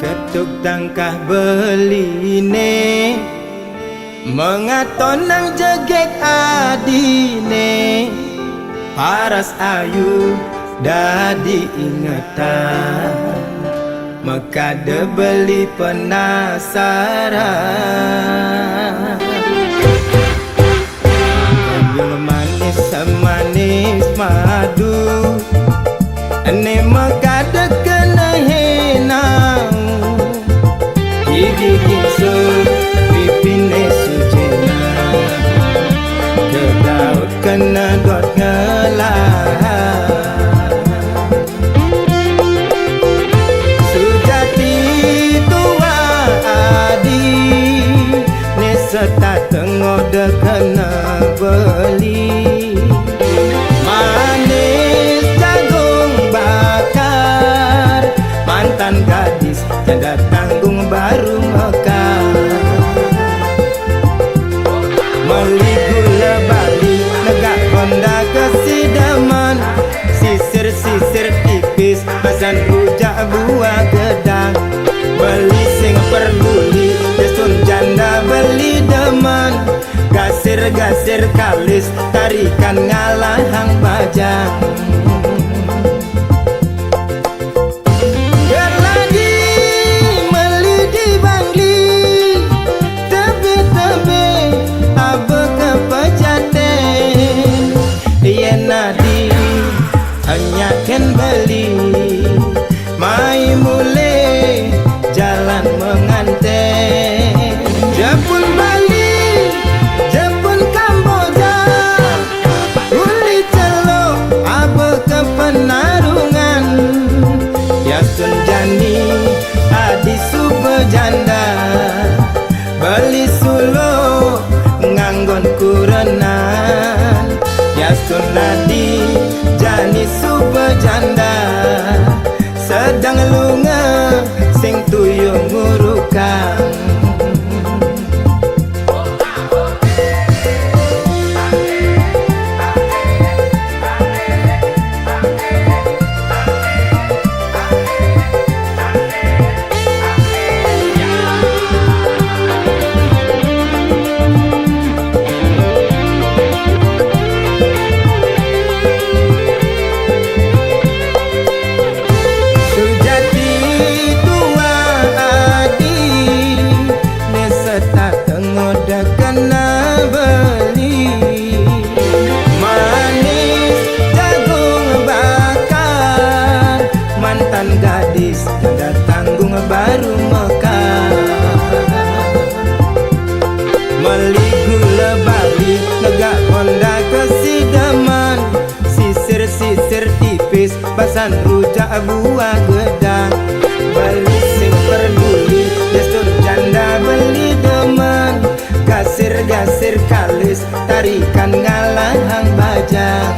ketuk tangkah beline mengaton nang jegek adine paras ayu dadi ingetan mekade beli penasaran yang manis semanis madu ane mekade kena henang gigi gingsu pipine sujena kedaut kena dot ngelah sujati tua adi neseta tengode kena beli manis jagung bakar mantan gadis tiada tanggung baru mekar meli gula bali negak honda kesidaman sisir-sisir tipis pasan rujak buah gedang beli sing perluli desun janda beli deman gasir-gasir kalis tarikan ngalahang bajang hanya kan beli mai mule jalan menganten Jepun Bali Jepun Kamboja uli celok abe ke penarungan yasun jani adi sube janda beli sulo nganggon kurenan yasun nadi jani super janda sedang lunga sing tuyung ngurukang gadis tiada tanggung baru mekar meli gula bali negak honda kesidaman sisir-sisir tipis pasan rujak buah gedang beli sing peduli destur janda beli deman gasir-gasir kalis tarikan ngalahang bajang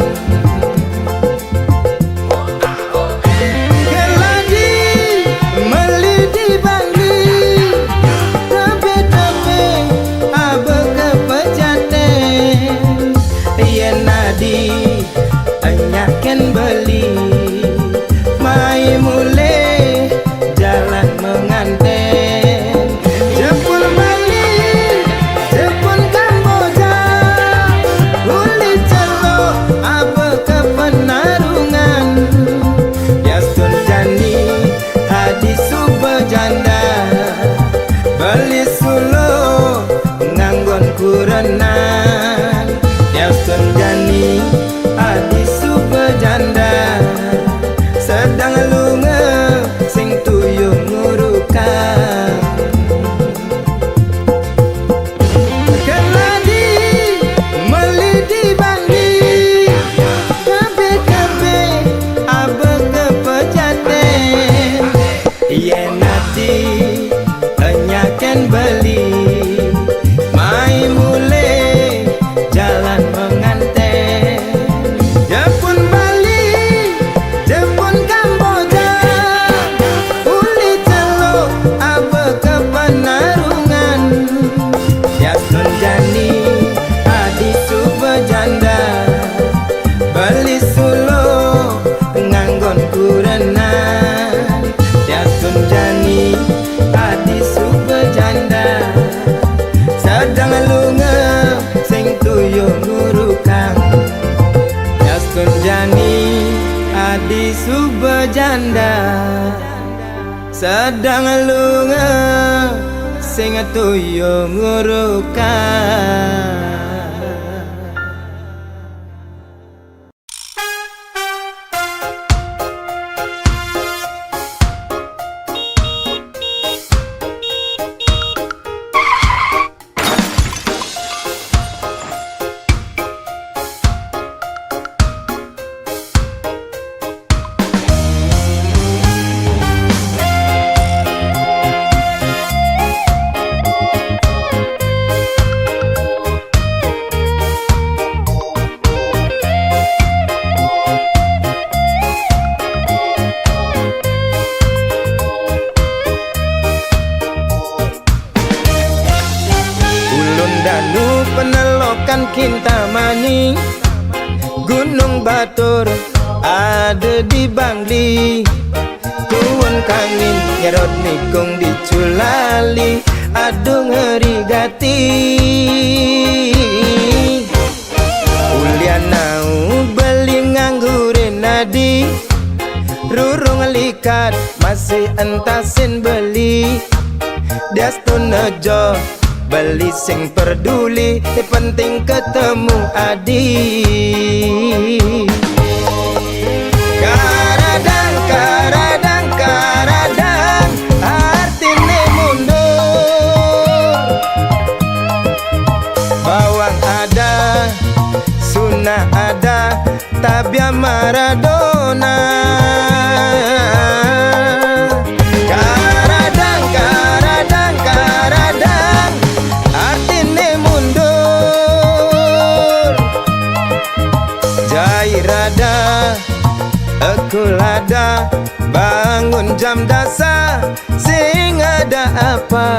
anyakan beli mai mule jalan menganten Jepun Bali Jepun Kamboja suba janda sedang lunga sing toyo ngurukan. Penelokan Kintamani, Gunung Batur ada di Bangli, Tuwon Kangin Nyerot Nikung di Culali, Adung Herigati, Ulianau beli nganggurin nadi, Rurung likat masih entasin beli, Diastun Nejo beli sing peduli, penting ketemu adi. Karadang, karadang, karadang, artine mundur. Bawang ada, sunnah ada, tabia Maradona. Karadang, karadang, karadang, artine mundur. Jairada, ekulada, bangun jam dasar, sing ada apa?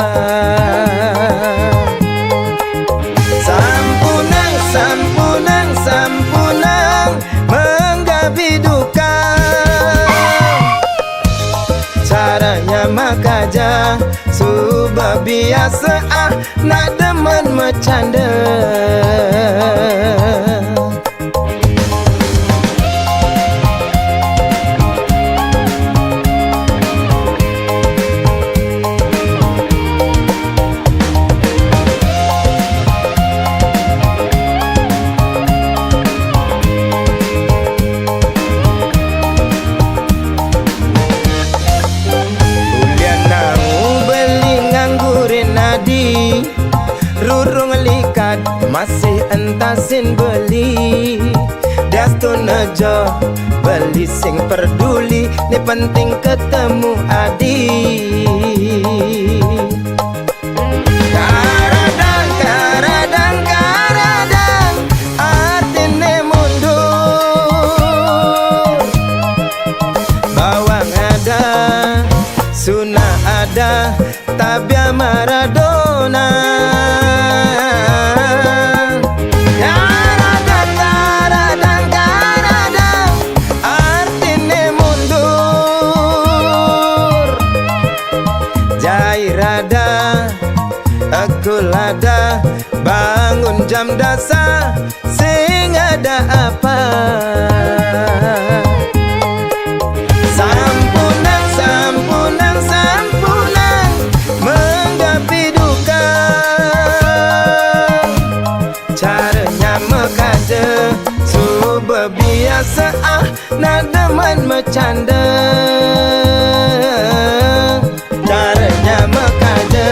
Sampunang, sampunang, sampunang, menggabi duka. Caranya makaja, suba biasa nak demen bercanda. Rurung likat masih entasin beli, Diastun Nejo beli sing peduli, ni penting ketemu adi. Karadang, karadang, karadang, artine mundur. Bawang ada, sunnah ada, tabia Maradona. Karadang, karadang, karadang, artine mundur. Jairada, ekulada, bangun jam dasar, sing ada apa? Sampunang, sampunang, sampunang, menggapi duka. Caranya mekaje, suba biasa nak demen bercanda. Caranya mekaje,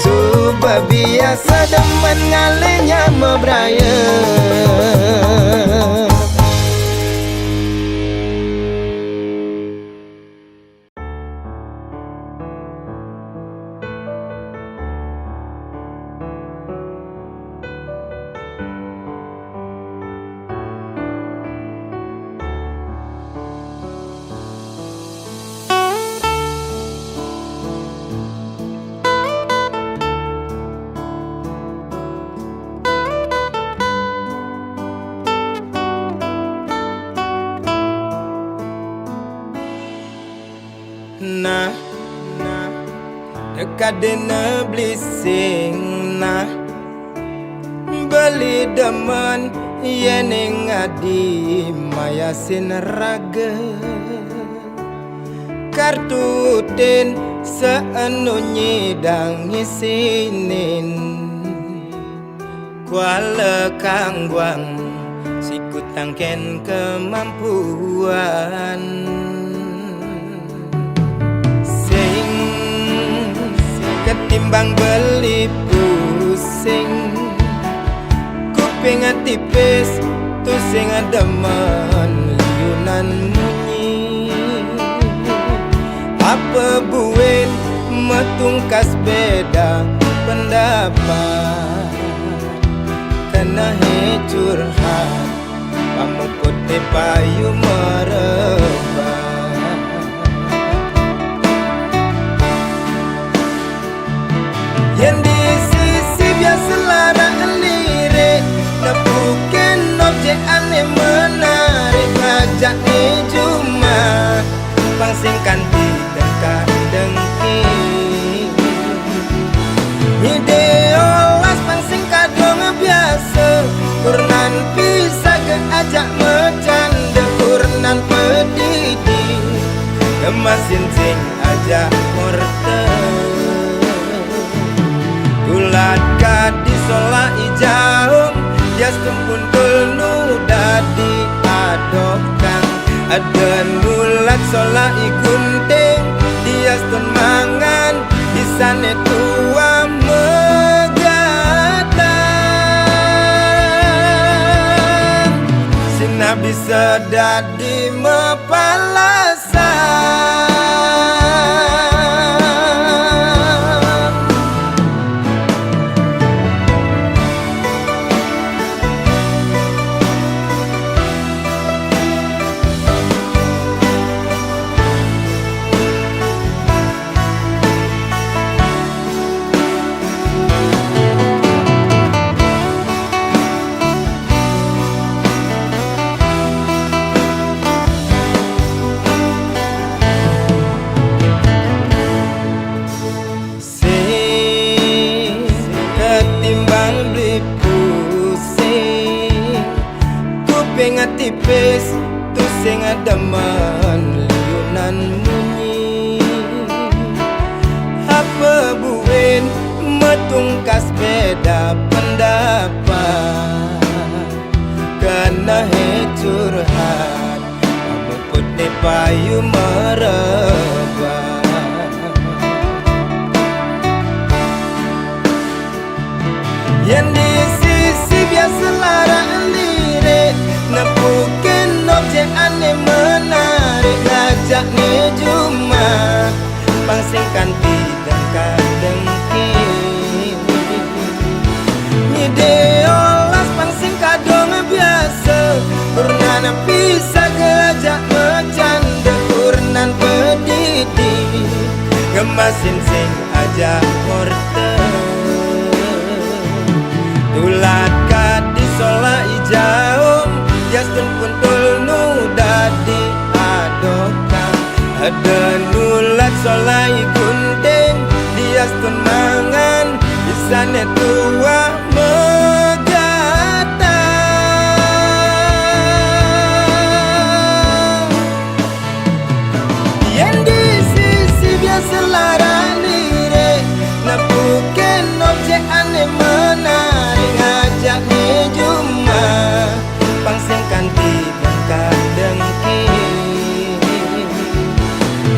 suba biasa demen ngalinya mebraya. Nah, kadena blising nah beli demen Yening adi maya sinaraga kartuten seenu nyidang ngisinin kuala kangguang sikutangken kemampuan sing ketimbang beli pusing kuping tipis tu sing demen liunan munyi apa buin metungkas beda pendapat kena curhat kamu putih payu merebak yang di sisi biasa larang lirik nepukin objek aneh menarik ngajak cuma pangsingkan tidak dengki ideolas pangsing kadong biasa kurnan bisa keajak bercanda kurnan pedidi kemasin sing ajak morte tulat kadi sola ijaum jas tumpun nu dadi adokkan ada nulat sola igunting dia stun mangan disane tua megatang sina bisa dadi mepalasan tipis tu sing demen liunan munyi apa buin metungkas beda pendapat kena curhat kamu putih payu merebak yang di sisi biasa larang lirik nepukin objek aneh menarik ngajak cuma pangsingkan tidak kadengki ideolas pangsing kadong biasa kurnan bisa gelajak bercanda kurnan pedidi ngemasin sing ajak morte tulat kadi sola ijaum Yastun puntul nu dadi adokang ada nulat solai gunting diastun mangan disane tua megatang yang di sisi biasa larang lirik nepukin objek aneh menarik ngajak cuma pangsingkan tidak kadengki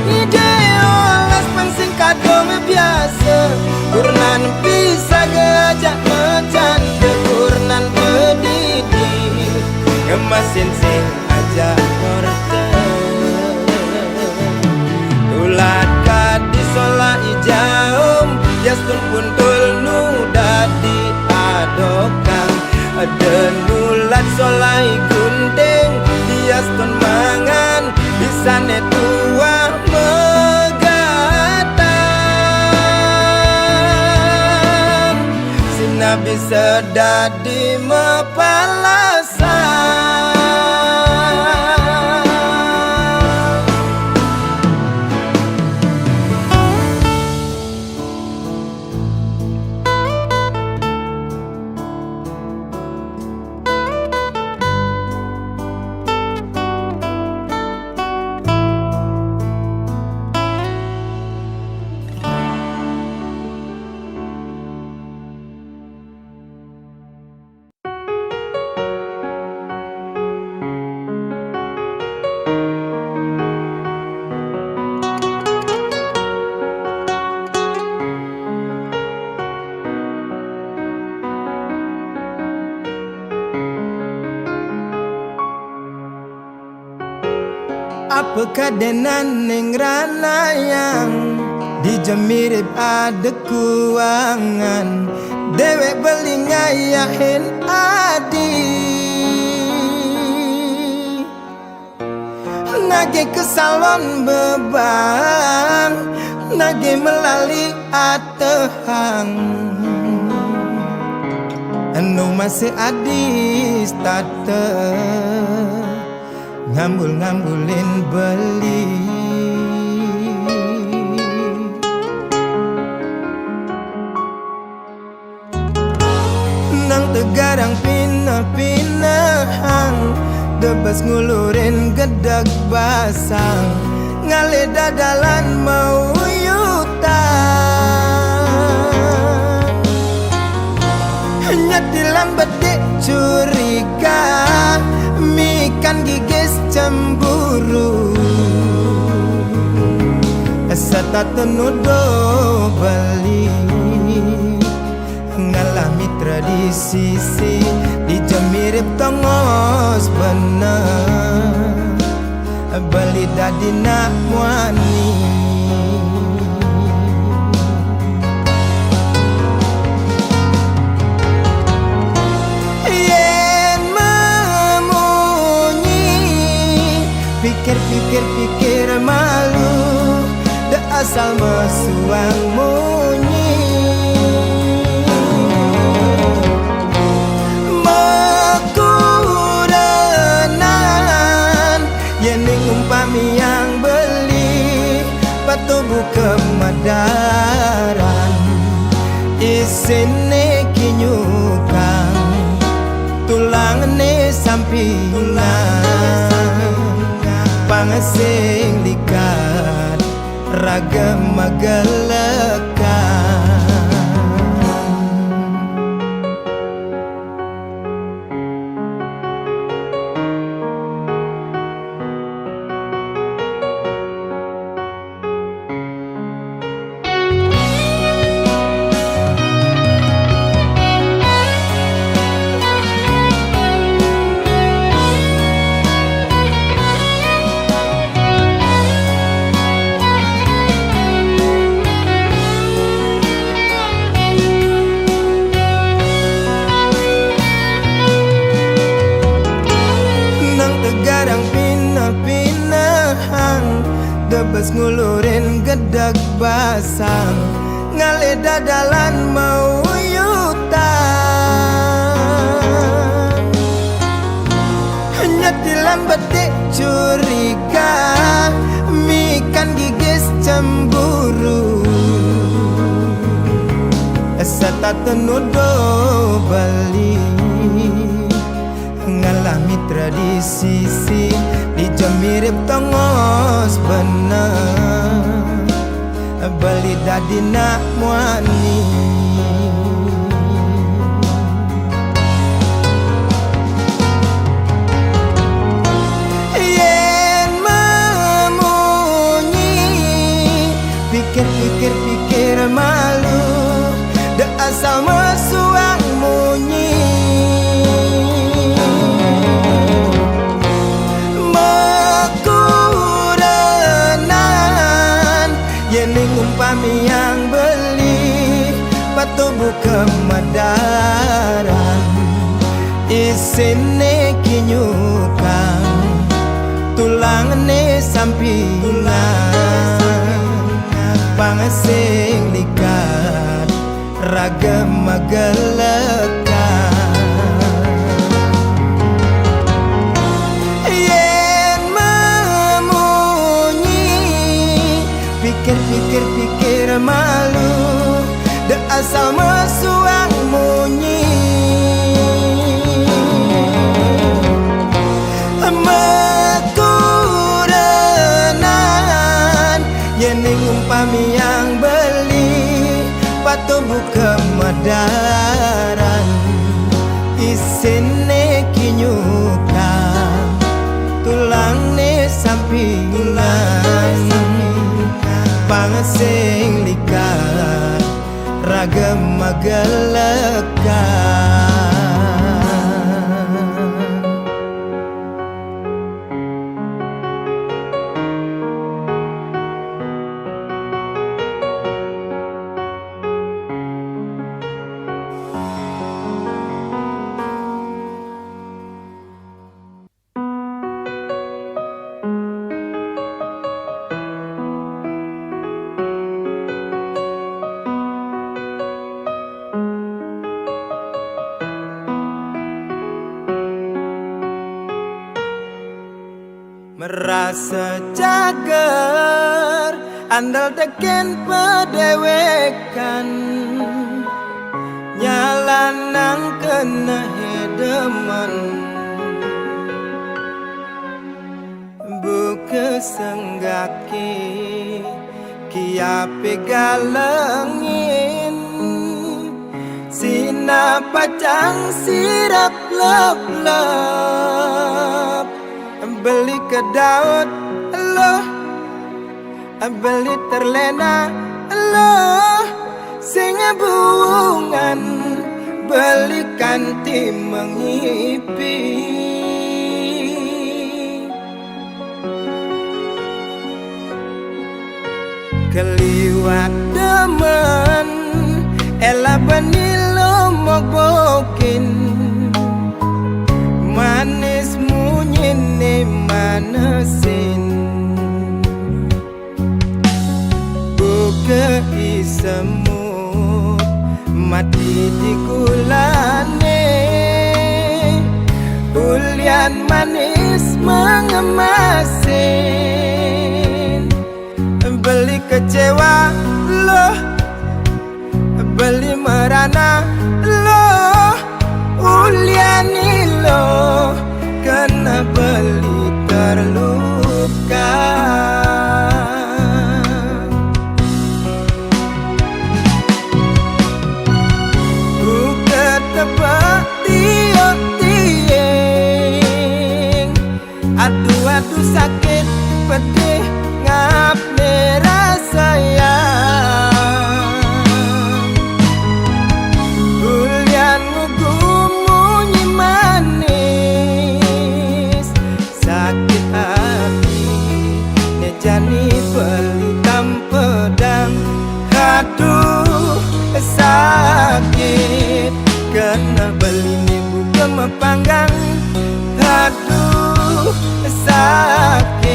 ideolas pangsing kadong biasa kurnan bisa geajak bercanda kurnan pedidi ngemasin sing ajak morte tulat kadi sola ijaum yastun puntul nu dadi adokang ada nulat solai gunting diastun mangan bisane tua megatang sina bisa dadi mepalasan Apa kadenan ning ranayang dijemirip ada kuangan dewek beli ngayahin adi nage kesalon bebang nage melali atehang anu masih adis tate ngambul-ngambulin beli nang tegarang pinah-pinahang debes ngulurin gedeg basang ngale dadalan mau yutan nyetilang bedik curiga mikan gigis cemburu serta tenudo beli ngalami tradisi dijemirip tongos bener beli dadi nak muani pikir malu da asal mesuang munyi mekuranan yening umpami yang beli patubu kemadaran isine kinyukang tulang ne sampingan pangasing likat raga magalekan tegarang pinah-pinahang debes ngulurin gedeg basang ngale dadalan mau yutan nyetilang bedik curiga mikan gigis cemburu serta tenudo beli ngalami tradisi dijemirip tongos bener beli dadi nak muani yen memunyi pikir malu da asal mesuang munyi umpami yang beli patubu kemadaran isine kinyukang tulang ne sampingan pangasing likat raga magalekan pikir malu da asal mesuang munyi mekuranan yening umpami yang beli patubu kemadaran isine kinyukang tulang ne sampingan pangasing likat raga magalekan. merasa cager andal teken pedewekan nyalanang kena hedeman buka senggaki kia pegalengin sina pacang sirap lep-lep beli ke Daud lo beli terlena lo singa bungan belikan tim mengipi keliwat demen ela benilo mogbokin manis munyine manesin buka isemu mati di kulane ulian manis mengemasin beli kecewa lo beli merana lo uliani lo kena beli terluka buka tebak tiok-tieng adu-adu sakit pedih ngap rasa ulian ngugumunyi manis sakit hati nejani belitam pedang aduh sakit kena beli buka mepanggang aduh sakit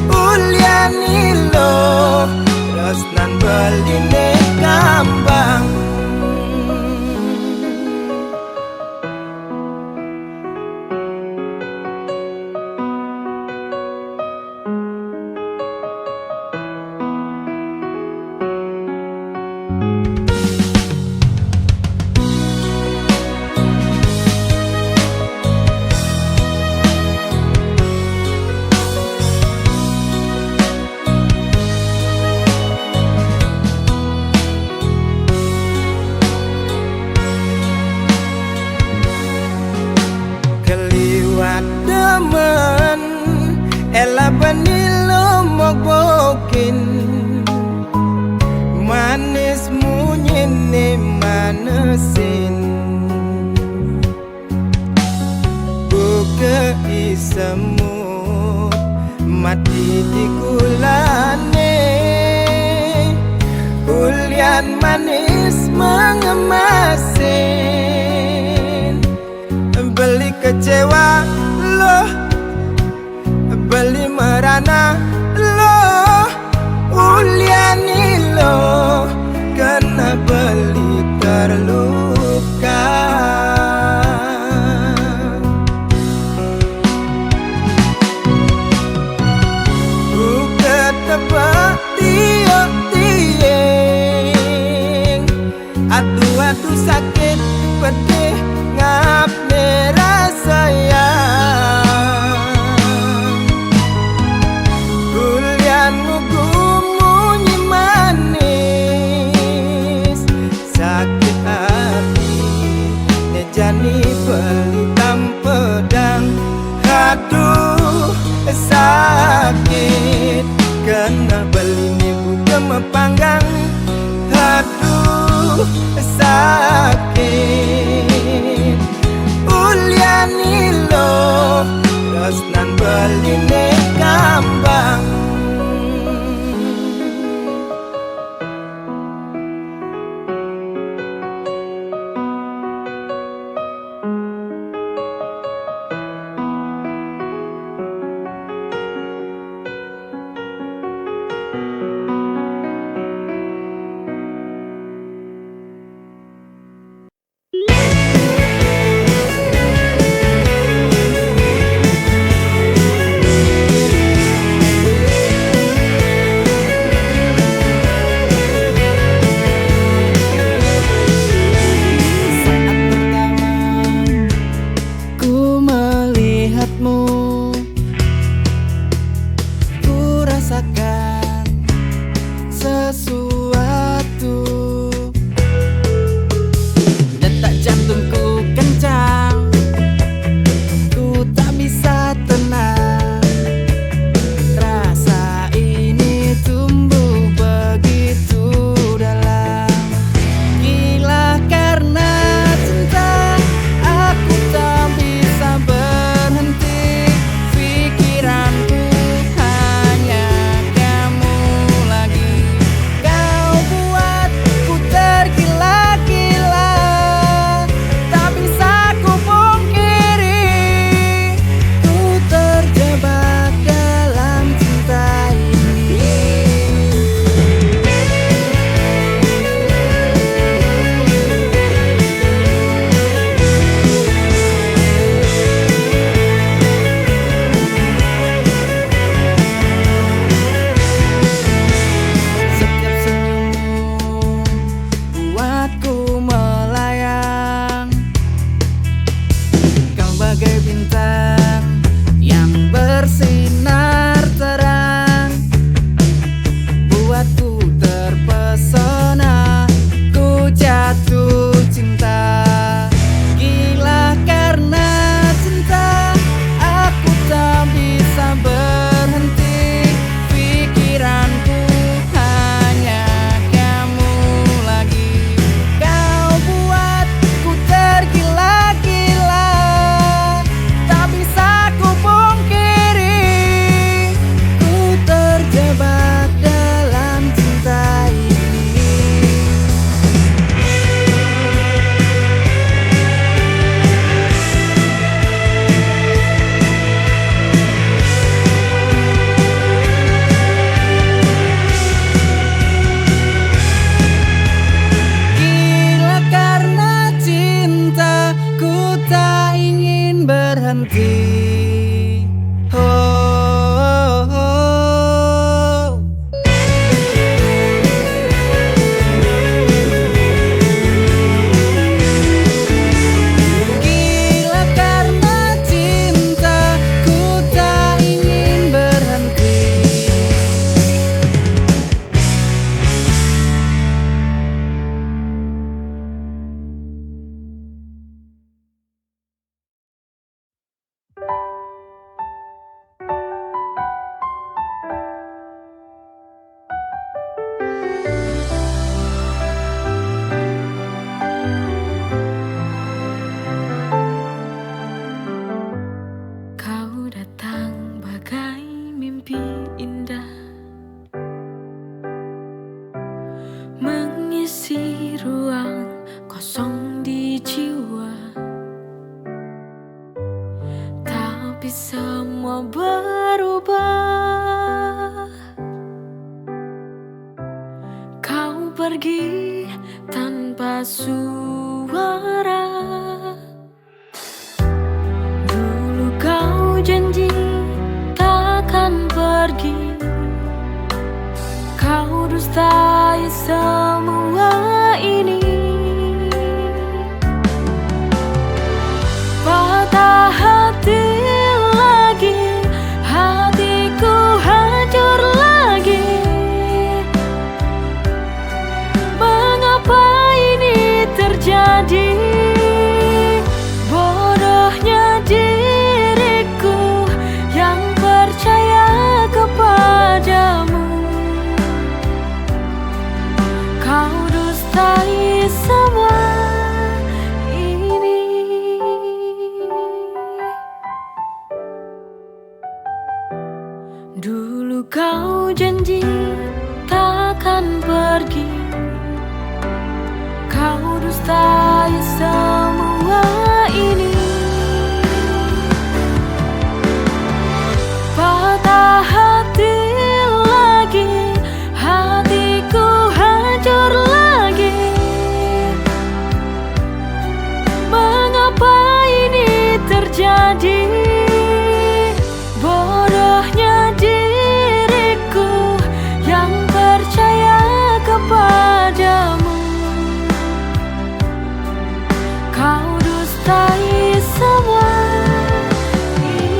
uliani lo terus nan beline kambang demen ela benilo mogbokin manis munyine manesin buka isemu mati di kulane ulian manis mengemasin beli kecewa lo beli merana lo uliani lo kena beli terluka buka tebak tiok-tieng adu-adu sakit pedih ngap rasa ulian ngugumunyi manis sakit hati nejani belitam pedang aduh sakit kena beli buka mepanggang aduh sakit uliani lo terus nan beline kambang melihatmu, ku rasakan sesuatu. Detak jantungku kencang, ku tak bisa tenang. Rasa ini tumbuh begitu dalam. Gila karena cinta, aku tak bisa berhenti. Pikiranku hanya kamu lagi. Kau buatku tergila-gila, tak bisa ku pungkiri. Ku terjebak dalam cinta ini. Setiap senyummu buatku melayang. Kau bagai bintang yang bersinar terang, buatku terpesona, ku jatuh cinta. Gila karena cinta, aku tak bisa berhenti. Pikiranku hanya kamu lagi. Kau buatku tergila-gila, tak bisa ku pungkiri. Ku terjebak dalam cinta ini. Gila karena cinta, ku tak ingin berhenti. Oh, oh, oh. Gila karena cinta, ku tak ingin berhenti. Kau datang bagai mimpi indah, mengisi ruang kosong di jiwa. Tapi semua berubah. Kau pergi tanpa suara. Dulu kau janji takkan pergi. Kau dustai semua ini. Patah hati lagi, hatiku hancur lagi. Mengapa ini terjadi? Bodohnya diriku yang percaya kepadamu. Kau dustai semua ini. Dulu kau janji takkan pergi. Kau dustai semua ini. Patah hati lagi, hatiku hancur lagi. Mengapa ini terjadi? Bodohnya diriku yang percaya kepadamu. Kau dustai semua ini.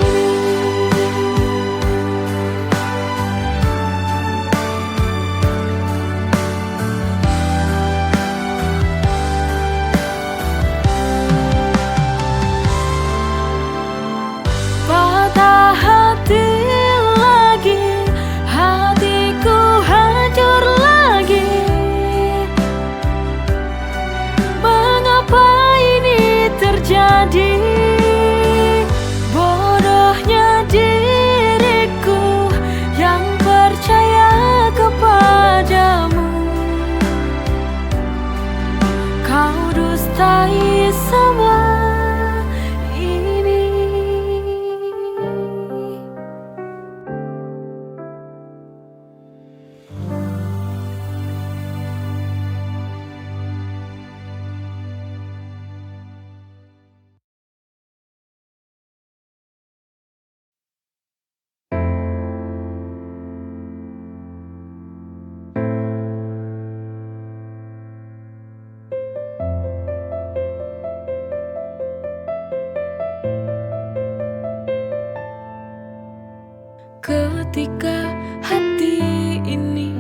Ketika hati ini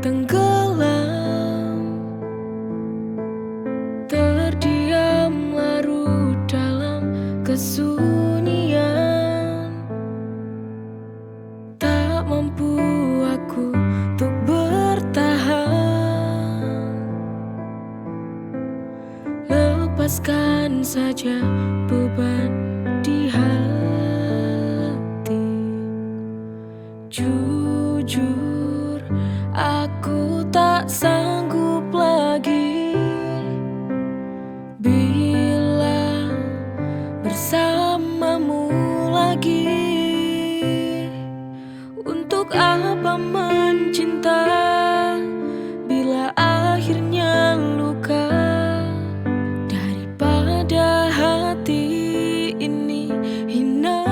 tenggelam, terdiam larut dalam kesunyian, tak mampu aku untuk bertahan. Lepaskan saja beban di hati. Jujur, aku tak sanggup lagi bila bersamamu lagi. Untuk apa mencinta bila akhirnya luka? Daripada hati ini hina.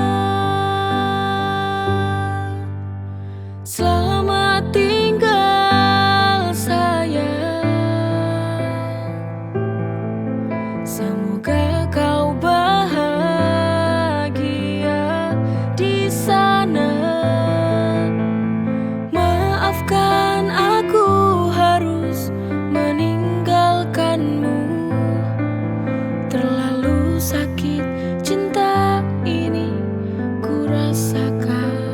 Selamat tinggal sayang, semoga kau bahagia di sana. Maafkan aku harus meninggalkanmu, terlalu sakit cinta ini ku rasakan.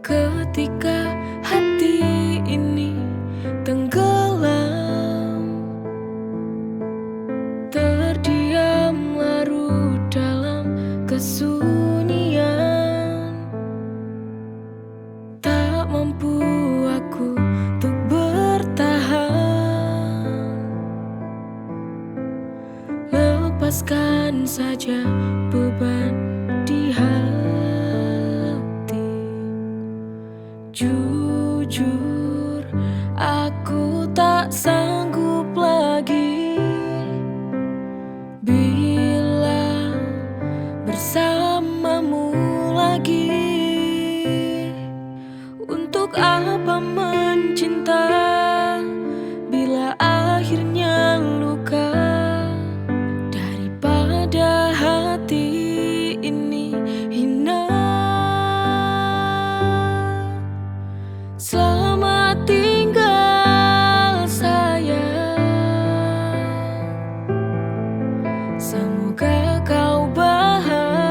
Ketika hati ini tenggelam, terdiam larut dalam kesunyian, tak mampu aku untuk bertahan. Lepaskan saja beban di hati. Jujur, aku tak sanggup lagi bila bersamamu lagi. Untuk apa mencinta bila akhirnya luka? Daripada hati ini hina. Selamat tinggal sayang, semoga kau bahagia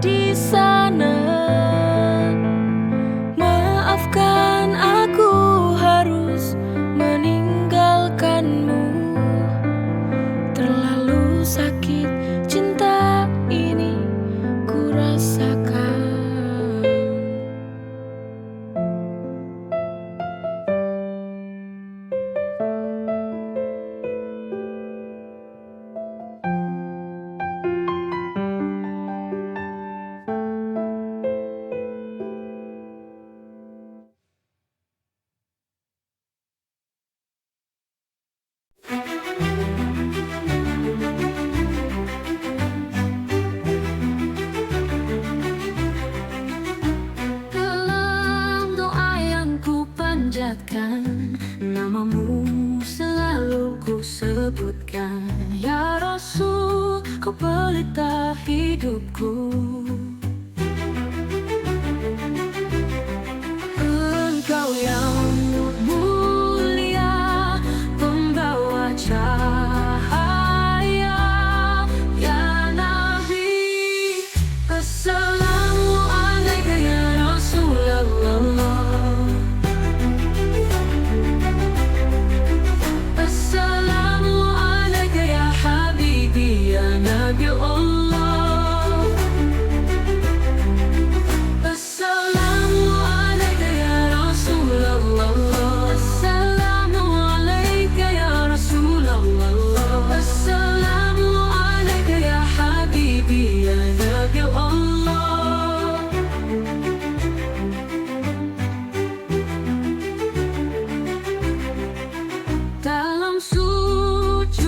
di sana. Maafkan aku harus meninggalkanmu, terlalu sakit cinta ini ku rasakan. Dalam doa yang ku panjatkan, namamu selalu ku sebutkan. Ya Rasul, kau pelita hidupku. Engkau yang mulia, pembawa cahaya. Ya Nabi, assalamu alaika ya Rasulullah. Assalamu alaika ya Habibi ya Nabi Allah. Assalamu alaika ya Rasulullah. Assalamu alaika ya Rasulullah. Assalamu alaika ya Habibi ya Nabi Allah. Dalam sujudku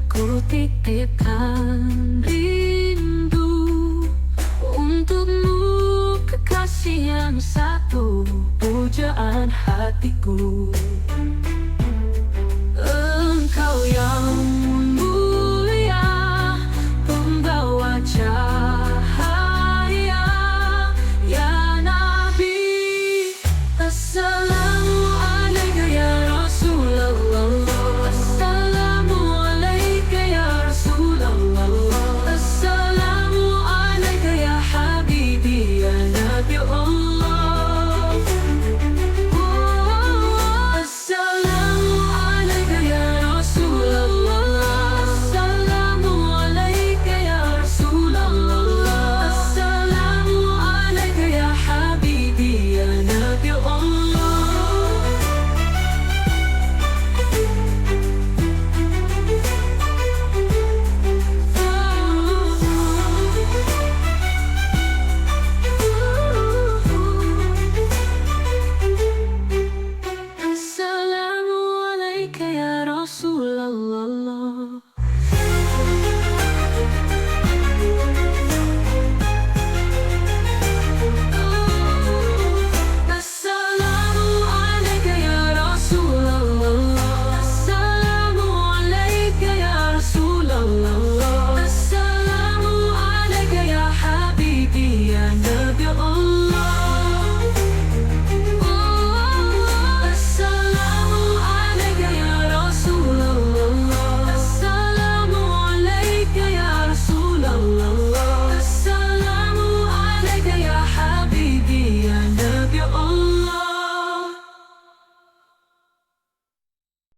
ku titipkan rindu untukmu, kekasih yang satu, pujaan hatiku. hatiku.